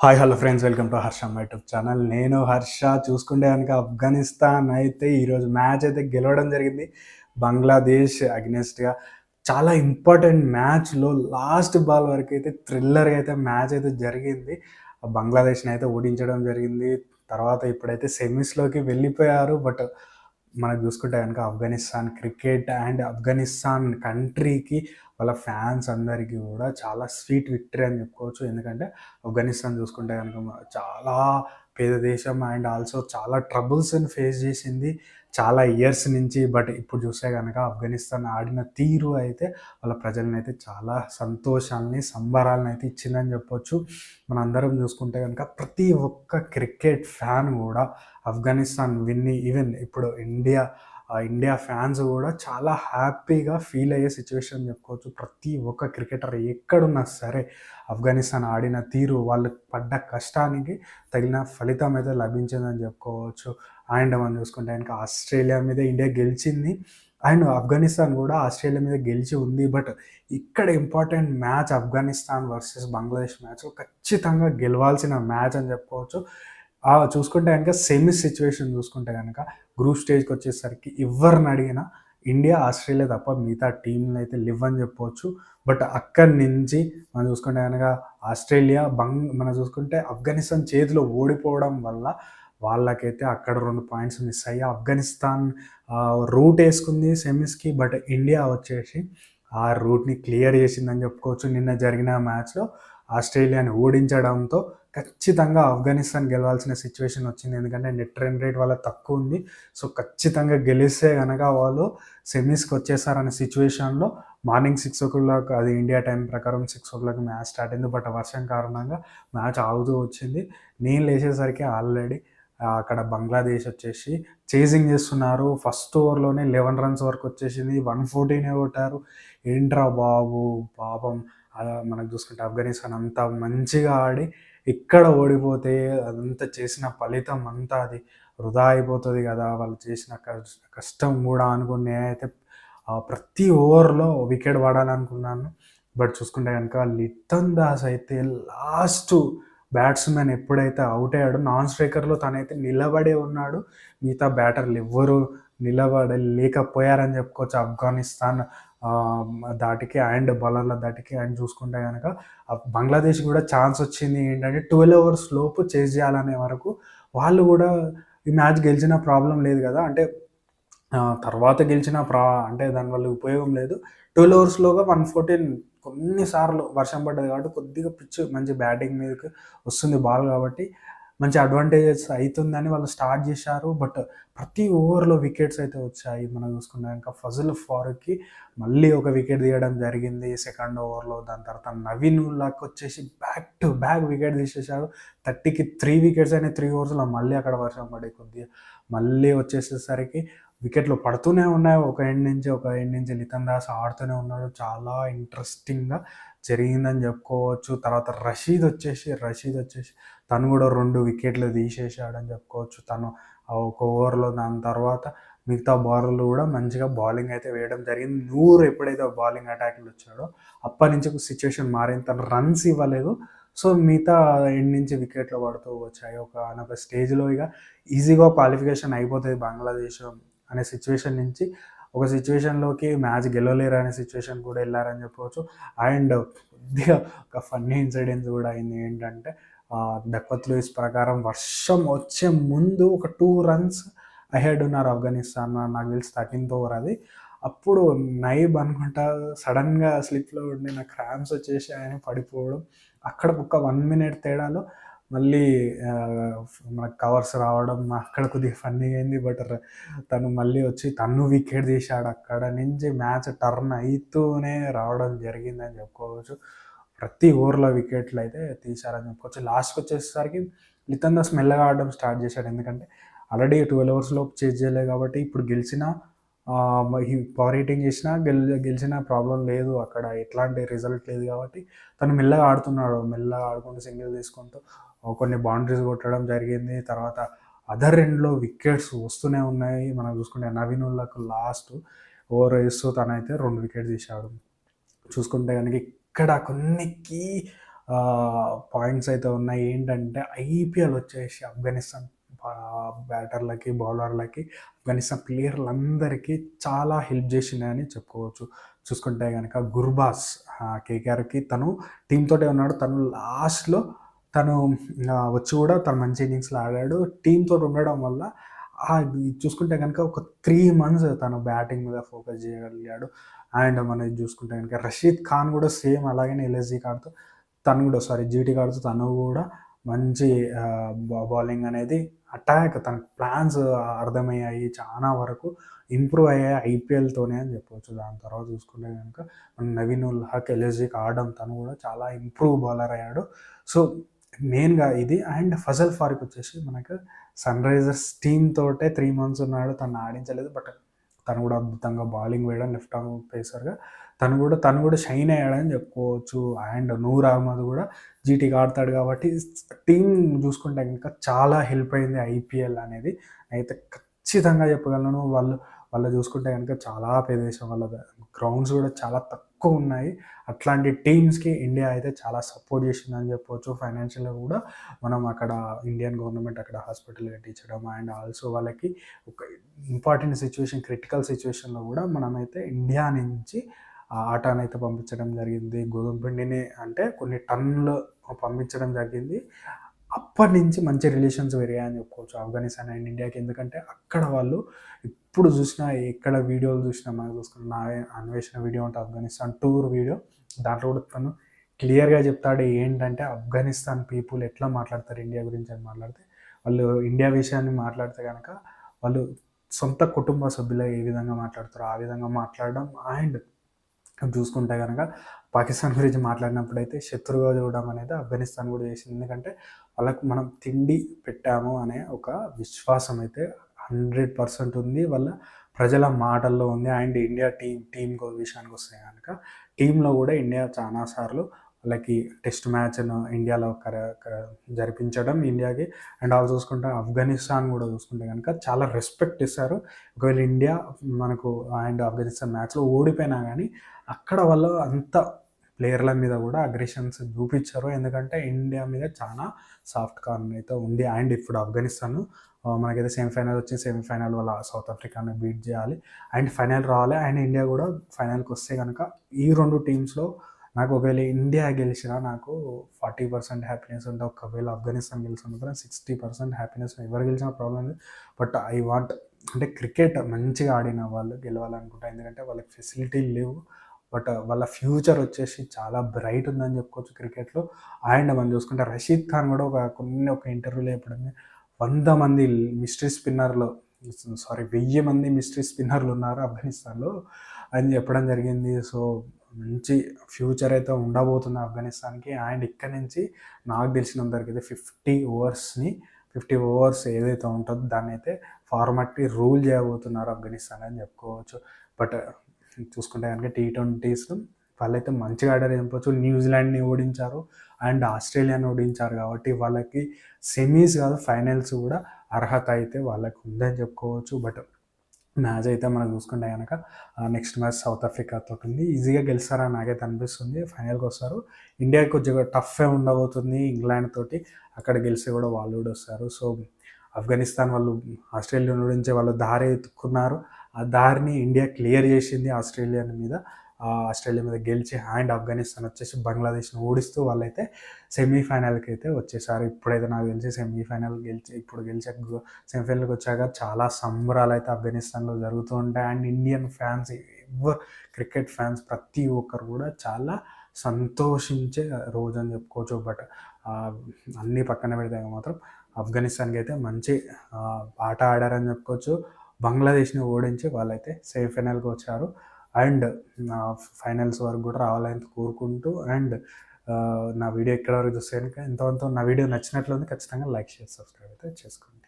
Hi hello friends, welcome to Harsha my YouTube channel. నేను హర్ష. చూసుకుంటే కనుక ఆఫ్ఘనిస్తాన్ అయితే ఈరోజు మ్యాచ్ అయితే గెలవడం జరిగింది బంగ్లాదేశ్ అగెనిస్ట్గా. చాలా ఇంపార్టెంట్ మ్యాచ్లో లాస్ట్ బాల్ వరకు అయితే థ్రిల్లర్గా అయితే మ్యాచ్ అయితే జరిగింది. బంగ్లాదేశ్ని అయితే ఓడించడం జరిగింది. తర్వాత ఇప్పుడైతే సెమీస్లోకి వెళ్ళిపోయారు. బట్ మనకు చూసుకుంటే కనుక ఆఫ్ఘనిస్తాన్ క్రికెట్ అండ్ ఆఫ్ఘనిస్తాన్ కంట్రీకి వాళ్ళ ఫ్యాన్స్ అందరికీ కూడా చాలా స్వీట్ విక్టరీ అని చెప్పుకోవచ్చు. ఎందుకంటే ఆఫ్ఘనిస్తాన్ చూసుకుంటే కనుక చాలా పేద దేశం అండ్ ఆల్సో చాలా ట్రబుల్స్ని ఫేస్ చేసింది చాలా ఇయర్స్ నుంచి. బట్ ఇప్పుడు చూస్తే కనుక ఆఫ్ఘనిస్తాన్ ఆడిన తీరు అయితే వాళ్ళ ప్రజల్ని అయితే చాలా సంతోషాన్ని సంబరాలను అయితే ఇచ్చిందని చెప్పొచ్చు. మనందరం చూసుకుంటే కనుక ప్రతి ఒక్క క్రికెట్ ఫ్యాన్ కూడా ఆఫ్ఘనిస్తాన్ విన్ని ఈవెన్ ఇప్పుడు ఇండియా ఫ్యాన్స్ కూడా చాలా హ్యాపీగా ఫీల్ అయ్యే సిచ్యువేషన్ చెప్పుకోవచ్చు. ప్రతి ఒక్క క్రికెటర్ ఎక్కడున్నా సరే ఆఫ్ఘనిస్తాన్ ఆడిన తీరు, వాళ్ళు పడ్డ కష్టానికి తగిన ఫలితం అయితే లభించిందని చెప్పుకోవచ్చు. అండ్ మనం చూసుకుంటే కనుక ఆస్ట్రేలియా మీద ఇండియా గెలిచింది అండ్ ఆఫ్ఘనిస్తాన్ కూడా ఆస్ట్రేలియా మీద గెలిచి ఉంది. బట్ ఇక్కడ important match Afghanistan versus Bangladesh match ఖచ్చితంగా గెలవాల్సిన మ్యాచ్ అని చెప్పుకోవచ్చు. చూసుకుంటే కనుక సెమీ సిచ్యువేషన్ చూసుకుంటే కనుక గ్రూప్ స్టేజ్కి వచ్చేసరికి ఎవరిని అడిగినా ఇండియా, ఆస్ట్రేలియా తప్ప మిగతా టీంలు అయితే లివ్ చెప్పవచ్చు. బట్ అక్కడి నుంచి మనం చూసుకుంటే కనుక ఆస్ట్రేలియా మనం చూసుకుంటే ఆఫ్ఘనిస్తాన్ చేతిలో ఓడిపోవడం వల్ల వాళ్ళకైతే అక్కడ 2 పాయింట్స్ మిస్ అయ్యి ఆఫ్ఘనిస్తాన్ రూట్ వేసుకుంది సెమీస్కి. బట్ ఇండియా వచ్చేసి ఆ రూట్ని క్లియర్ చేసిందని చెప్పుకోవచ్చు. నిన్న జరిగిన మ్యాచ్లో ఆస్ట్రేలియాని ఓడించడంతో ఖచ్చితంగా ఆఫ్ఘనిస్తాన్ గెలవాల్సిన సిచ్యువేషన్ వచ్చింది. ఎందుకంటే నెట్ రన్ రేట్ వాళ్ళ తక్కువ ఉంది. సో ఖచ్చితంగా గెలిస్తే కనుక వాళ్ళు సెమీస్కి వచ్చేసారనే సిచ్యువేషన్లో మార్నింగ్ 6 అది ఇండియా టైం ప్రకారం 6 మ్యాచ్ స్టార్ట్ అయింది. బట్ వర్షం కారణంగా మ్యాచ్ ఆగుతూ వచ్చింది. నేను లేచేసరికి ఆల్రెడీ అక్కడ బంగ్లాదేశ్ వచ్చేసి చేజింగ్ చేస్తున్నారు. ఫస్ట్ ఓవర్లోనే 11 రన్స్ వరకు వచ్చేసింది. 114 కొట్టారు. ఏంట్రా బాబు పాపం మనకు చూసుకుంటే ఆఫ్ఘనిస్తాన్ అంత మంచిగా ఆడి ఇక్కడ ఓడిపోతే అదంతా చేసిన ఫలితం అంతా అది వృధా అయిపోతుంది కదా, వాళ్ళు చేసిన కష్టం కూడా అనుకుని నేనైతే ప్రతి ఓవర్లో వికెట్ పడాలనుకున్నాను. బట్ చూసుకుంటే కనుక లిటన్ దాస్ అయితే లాస్ట్ బ్యాట్స్మెన్ ఎప్పుడైతే అవుట్ అయ్యాడో నాన్ స్ట్రైకర్లో తనైతే నిలబడే ఉన్నాడు. మిగతా బ్యాటర్లు ఎవ్వరూ నిలబడలేకపోయారని చెప్పుకోవచ్చు ఆఫ్ఘనిస్తాన్ దాటికి అండ్ బౌలర్ల దాటికి. అండ్ చూసుకుంటే కనుక బంగ్లాదేశ్ కూడా ఛాన్స్ వచ్చింది ఏంటంటే 12 ఓవర్స్ లోపు చేజ్ చేయాలనే వరకు. వాళ్ళు కూడా ఈ మ్యాచ్ గెలిచిన ప్రాబ్లం లేదు కదా, అంటే తర్వాత గెలిచిన అంటే దానివల్ల ఉపయోగం లేదు. 12 ఓవర్స్లోగా 114 కొన్నిసార్లు వర్షం పడ్డది కాబట్టి కొద్దిగా పిచ్ మంచి బ్యాటింగ్ మీదకి వస్తుంది బాల్ కాబట్టి మంచి అడ్వాంటేజెస్ అవుతుందని వాళ్ళు స్టార్ట్ చేశారు. బట్ ప్రతి ఓవర్లో వికెట్స్ అయితే వచ్చాయి. మనం చూసుకున్నాక ఫజల్ ఫారూక్కి మళ్ళీ ఒక వికెట్ తీయడం జరిగింది సెకండ్ ఓవర్లో. దాని తర్వాత నవీన్ ఉల్లాకి వచ్చేసి బ్యాక్ టు బ్యాక్ వికెట్ తీసేశారు. 30కి 3 వికెట్స్ అయినా 3 ఓవర్స్లో. మళ్ళీ అక్కడ వర్షం పడే కొద్దిగా మళ్ళీ వచ్చేసేసరికి వికెట్లు పడుతూనే ఉన్నాయి. ఒక ఎండ్ నుంచి లిటన్ దాస్ ఆడుతూనే ఉన్నాడు. చాలా ఇంట్రెస్టింగ్గా జరిగిందని చెప్పుకోవచ్చు. తర్వాత రషీద్ వచ్చేసి తను కూడా 2 వికెట్లు తీసేసాడని చెప్పుకోవచ్చు. తను ఒక ఓవర్లో. దాని తర్వాత మిగతా బౌలర్లు కూడా మంచిగా బౌలింగ్ అయితే వేయడం జరిగింది. నూరు ఎప్పుడైతే బౌలింగ్ అటాక్లు వచ్చాడో అప్పటి నుంచి సిచ్యువేషన్ మారింది. తను రన్స్ ఇవ్వలేదు. సో మిగతా ఎండ్ నుంచి వికెట్లు పడుతూ వచ్చాయి. ఒక స్టేజ్లో ఇక ఈజీగా క్వాలిఫికేషన్ అయిపోతుంది బంగ్లాదేశ్ అనే సిచ్యువేషన్ నుంచి ఒక సిచ్యువేషన్లోకి మ్యాచ్ గెలవలేరు అనే సిచ్యువేషన్ కూడా వెళ్ళారని చెప్పవచ్చు. అండ్ కొద్దిగా ఒక ఫన్నీ ఇన్సిడెంట్స్ కూడా అయింది. ఏంటంటే డక్వర్త్ లూయిస్ ప్రకారం వర్షం వచ్చే ముందు ఒక 2 రన్స్ అహెడ్ ఉన్నారు ఆఫ్ఘనిస్తాన్. నాకు తెలిసి 13th ఓవర్ అది. అప్పుడు నైబ్ అనుకుంటా సడన్గా స్లిప్లో ఉండి నాకు క్రాంప్స్ వచ్చేసి ఆయన పడిపోవడం, అక్కడ ఒక 1 మినిట్ తేడాలో మళ్ళీ మనకు కవర్స్ రావడం అక్కడ కొద్దిగా ఫన్నీగా అయింది. బట్ తను మళ్ళీ వచ్చి తను వికెట్ తీశాడు. అక్కడ నుంచి మ్యాచ్ టర్న్ అవుతూనే రావడం జరిగిందని చెప్పుకోవచ్చు. ప్రతి ఓవర్లో వికెట్లు అయితే తీశారని చెప్పుకోవచ్చు. లాస్ట్కి వచ్చేసరికి లిటన్ దాస్ మెల్లగా ఆడడం స్టార్ట్ చేశాడు. ఎందుకంటే ఆల్రెడీ 12 ఓవర్స్లోపు చేజ్ చేయలేదు కాబట్టి ఇప్పుడు గెలిచినా పవర్ హిట్టింగ్ చేసినా గెలిచిన ప్రాబ్లం లేదు. అక్కడ ఎట్లాంటి రిజల్ట్ లేదు కాబట్టి తను మెల్లగా ఆడుతున్నాడు. మెల్లగా ఆడుకుంటూ సింగిల్ తీసుకుంటూ కొన్ని బౌండరీస్ కొట్టడం జరిగింది. తర్వాత అదర్ ఎండ్లో వికెట్స్ వస్తూనే ఉన్నాయి. మనం చూసుకుంటే నవీన్ ఉల్లాకు లాస్ట్ ఓవర్ వేస్తూ తనైతే 2 వికెట్స్ తీశాడు. చూసుకుంటే కనుక ఇక్కడ కొన్ని కీ పాయింట్స్ అయితే ఉన్నాయి. ఏంటంటే ఐపీఎల్ వచ్చేసి ఆఫ్ఘనిస్తాన్ బ్యాటర్లకి, బౌలర్లకి, ఆఫ్ఘనిస్తాన్ ప్లేయర్లందరికీ చాలా హెల్ప్ చేసిందని చెప్పుకోవచ్చు. చూసుకుంటే గనక గుర్బాస్ కేకేఆర్‌కి తను టీమ్‌తోటే ఉన్నాడు. తను లాస్ట్‌లో తను వచ్చి కూడా తను మంచి ఇన్నింగ్స్‌లో ఆడాడు. టీమ్‌తోటి ఉండడం వల్ల చూసుకుంటే గనక ఒక 3 మంత్స్ తను బ్యాటింగ్ మీద ఫోకస్ చేయగలిగాడు. అండ్ మనం చూసుకుంటే గనక రషీద్ ఖాన్ కూడా సేమ్ అలాగనే ఎల్ఎస్‌జీ కార్డ్‌తో తను కూడా జీటీ కార్డ్‌తో తను కూడా మంచి బౌలింగ్ అనేది అటాక్ తనకు ప్లాన్స్ అర్థమయ్యాయి. చానా వరకు ఇంప్రూవ్ అయ్యాయి ఐపీఎల్‌తోనే అని చెప్పొచ్చు. దాని తర్వాత చూసుకుంటే గనక నవీన్ ఉల్ హక్ ఎల్ఎస్‌జీకి ఆడడం తను కూడా చాలా ఇంప్రూవ్ బౌలర్ అయ్యాడు. సో, మెయిన్‌గా ఇది. అండ్ ఫజల్ ఫారూక్ వచ్చేసి మనకు సన్‌రైజర్స్ టీమ్ తోటే 3 మంత్స్ ఉన్నాడు. తనని ఆడించలేదు. బట్ తను కూడా అద్భుతంగా బౌలింగ్ వేయడం లెఫ్ట్ ఆర్మ్ పేసర్‌గా తను కూడా షైన్ అయ్యాడని చెప్పుకోవచ్చు. అండ్ నూర్ అహ్మద్ కూడా జీటీకి ఆడతాడు కాబట్టి టీమ్ చూసుకుంటే గనుక చాలా హెల్ప్ అయింది ఐపీఎల్ అనేది. అయితే ఖచ్చితంగా చెప్పగలను. వాళ్ళు చూసుకుంటే గనుక చాలా ప్రదేశం వాళ్ళ గ్రౌండ్స్ కూడా చాలా తక్కువున్నాయి. అట్లాంటి టీమ్స్‌కి ఇండియా అయితే చాలా సపోర్ట్ చేసిందని చెప్పొచ్చు. ఫైనాన్షియల్‌గా కూడా మనం అక్కడ ఇండియన్ గవర్నమెంట్ అక్కడ హాస్పిటల్ కట్టించడం అండ్ ఆల్సో వాళ్ళకి ఒక ఇంపార్టెంట్ సిట్యుయేషన్, క్రిటికల్ సిట్యుయేషన్‌లో కూడా మనమైతే ఇండియా నుంచి ఆటానైతే పంపించడం జరిగింది. గోధుమ పిండిని అంటే కొన్ని టన్నులు పంపించడం జరిగింది. అప్పటినుంచి మంచి రిలేషన్స్ పెరిగాయని చెప్పుకోవచ్చు ఆఫ్ఘనిస్తాన్ అండ్ ఇండియాకి. ఎందుకంటే అక్కడ వాళ్ళు ఎప్పుడు చూసినా, ఎక్కడ వీడియోలు చూసినా మనం చూసుకున్న నా అన్వేషణ వీడియో ఉంటే ఆఫ్ఘనిస్తాన్ టూర్ వీడియో దాంట్లో కూడా తను క్లియర్‌గా చెప్తాడు. ఏంటంటే ఆఫ్ఘనిస్తాన్ పీపుల్ ఎట్లా మాట్లాడతారు ఇండియా గురించి అని మాట్లాడితే, వాళ్ళు ఇండియా విషయాన్ని మాట్లాడితే గనక వాళ్ళు సొంత కుటుంబ సభ్యులు ఏ విధంగా మాట్లాడతారో ఆ విధంగా మాట్లాడడం. అండ్ చూసుకుంటే గనక పాకిస్తాన్ గురించి మాట్లాడినప్పుడైతే శత్రువుగా చూడడం అనేది ఆఫ్ఘనిస్తాన్ కూడా చేసింది. ఎందుకంటే వాళ్ళకు మనం తిండి పెట్టాము అనే ఒక విశ్వాసం అయితే 100% ఉంది. వాళ్ళ ప్రజల మాటల్లో ఉంది. అండ్ ఇండియా టీమ్ విషయానికి వస్తే గనక టీమ్‌లో కూడా ఇండియా చానా సార్లు వాళ్ళకి టెస్ట్ మ్యాచ్‌ను ఇండియాలో జరిపించడం ఇండియాకి. అండ్ అవి చూసుకుంటే ఆఫ్ఘనిస్తాన్ కూడా చూసుకుంటే గనక చాలా రెస్పెక్ట్ ఇస్తారు. ఒకవేళ ఇండియా మనకు అండ్ ఆఫ్ఘనిస్తాన్ మ్యాచ్‌లో ఓడిపోయినా గానీ అక్కడ వాళ్ళు అంత ప్లేయర్ల మీద కూడా అగ్రెషన్స్ చూపించరు. ఎందుకంటే ఇండియా మీద చాలా సాఫ్ట్ కార్నర్ అయితే ఉంది. అండ్ ఇప్పుడు ఆఫ్ఘనిస్తాన్ మనకైతే సెమీఫైనల్ వచ్చింది. సెమీఫైనల్ వల్ల సౌత్ ఆఫ్రికాని బీట్ చేయాలి. అండ్ ఫైనల్ రావాలి. అండ్ ఇండియా కూడా ఫైనల్‌కి వస్తే గనక ఈ 2 టీమ్స్‌లో నాకు ఒకవేళ ఇండియా గెలిచినా నాకు 40% హ్యాపీనెస్ ఉంటే, ఒకవేళ ఆఫ్ఘనిస్తాన్ గెలిచిన మాత్రం 60% హ్యాపీనెస్. ఎవరు గెలిచినా ప్రాబ్లమ్ లేదు. బట్ ఐ వాంట్ అంటే క్రికెట్ మంచిగా ఆడిన వాళ్ళు గెలవాలనుకుంటా. ఎందుకంటే వాళ్ళకి ఫెసిలిటీలు లేవు. బట్ వాళ్ళ ఫ్యూచర్ వచ్చేసి చాలా బ్రైట్ ఉందని చెప్పుకోవచ్చు క్రికెట్‌లో. అండ్ మనం చూసుకుంటే రషీద్ ఖాన్ కూడా ఒక ఇంటర్వ్యూలో చెప్పడం 100 మంది మిస్టరీ స్పిన్నర్‌లు 1000 మంది మిస్టరీ స్పిన్నర్‌లు ఉన్నారు ఆఫ్ఘనిస్తాన్‌లో అని చెప్పడం జరిగింది. సో, మంచి ఫ్యూచర్ అయితే ఉండబోతుంది ఆఫ్ఘనిస్తాన్‌కి. అండ్ ఇక్కడి నుంచి నాకు తెలిసినంత వరకైతే 50 ఓవర్స్ ఏదైతే ఉంటుందో దాన్నైతే ఫార్మాట్‌ని రూల్ చేయబోతున్నారు ఆఫ్ఘనిస్తాన్ అని చెప్పుకోవచ్చు. బట్ చూసుకుంటే కనుక టీ20స్‌లో వాళ్ళైతే మంచిగా ఆడారని చెప్పొచ్చు. న్యూజిలాండ్‌ని ఓడించారు. అండ్ ఆస్ట్రేలియాని ఓడించారు కాబట్టి వాళ్ళకి సెమీస్ కాదు ఫైనల్స్ కూడా అర్హత అయితే వాళ్ళకి ఉందని చెప్పుకోవచ్చు. బట్ మ్యాచ్ అయితే మనం చూసుకుంటే గనక నెక్స్ట్ మ్యాచ్ సౌత్ ఆఫ్రికాతోటి ఉంది. ఈజీగా గెలుస్తారని నాకైతే అనిపిస్తుంది. ఫైనల్‌కి వస్తారు. ఇండియాకి కొద్దిగా టఫే ఉండబోతుంది ఇంగ్లాండ్ తోటి. అక్కడ గెలిస్తే కూడా వాళ్ళు కూడా వస్తారు. సో, ఆఫ్ఘనిస్తాన్ వాళ్ళు ఆస్ట్రేలియా నుంచి వాళ్ళు దారి ఎతుక్కున్నారు. ఆ దారిని ఇండియా క్లియర్ చేసింది ఆస్ట్రేలియా మీద గెలిచి. అండ్ ఆఫ్ఘనిస్తాన్ వచ్చేసి బంగ్లాదేశ్‌ని ఓడిస్తూ వాళ్ళైతే సెమీఫైనల్‌కి అయితే వచ్చేసారు. ఇప్పుడైతే నాకు తెలిసి సెమీఫైనల్ గెలిచాక సెమీఫైనల్‌కి వచ్చాక చాలా సంబరాలైతే ఆఫ్ఘనిస్తాన్‌లో జరుగుతూ ఉంటాయి. And Indian fans cricket fans ప్రతి ఒక్కరు కూడా చాలా సంతోషించే రోజని చెప్పుకోవచ్చు. బట్ అన్నీ పక్కన పెడితే మాత్రం ఆఫ్ఘనిస్తాన్‌కి అయితే మంచి ఆట ఆడారని చెప్పుకోవచ్చు. బంగ్లాదేశ్‌ని ఓడించి వాళ్ళైతే సెమీఫైనల్‌కి వచ్చారు. అండ్ ఫైనల్స్ వరకు కూడా రావాలని కోరుకుంటూ అండ్ నా వీడియో ఎక్కడి వరకు చూస్తే కనుక ఇంతవరకు నా వీడియో నచ్చినట్లుంది. ఖచ్చితంగా లైక్, షేర్, సబ్స్క్రైబ్ అయితే చేసుకోండి.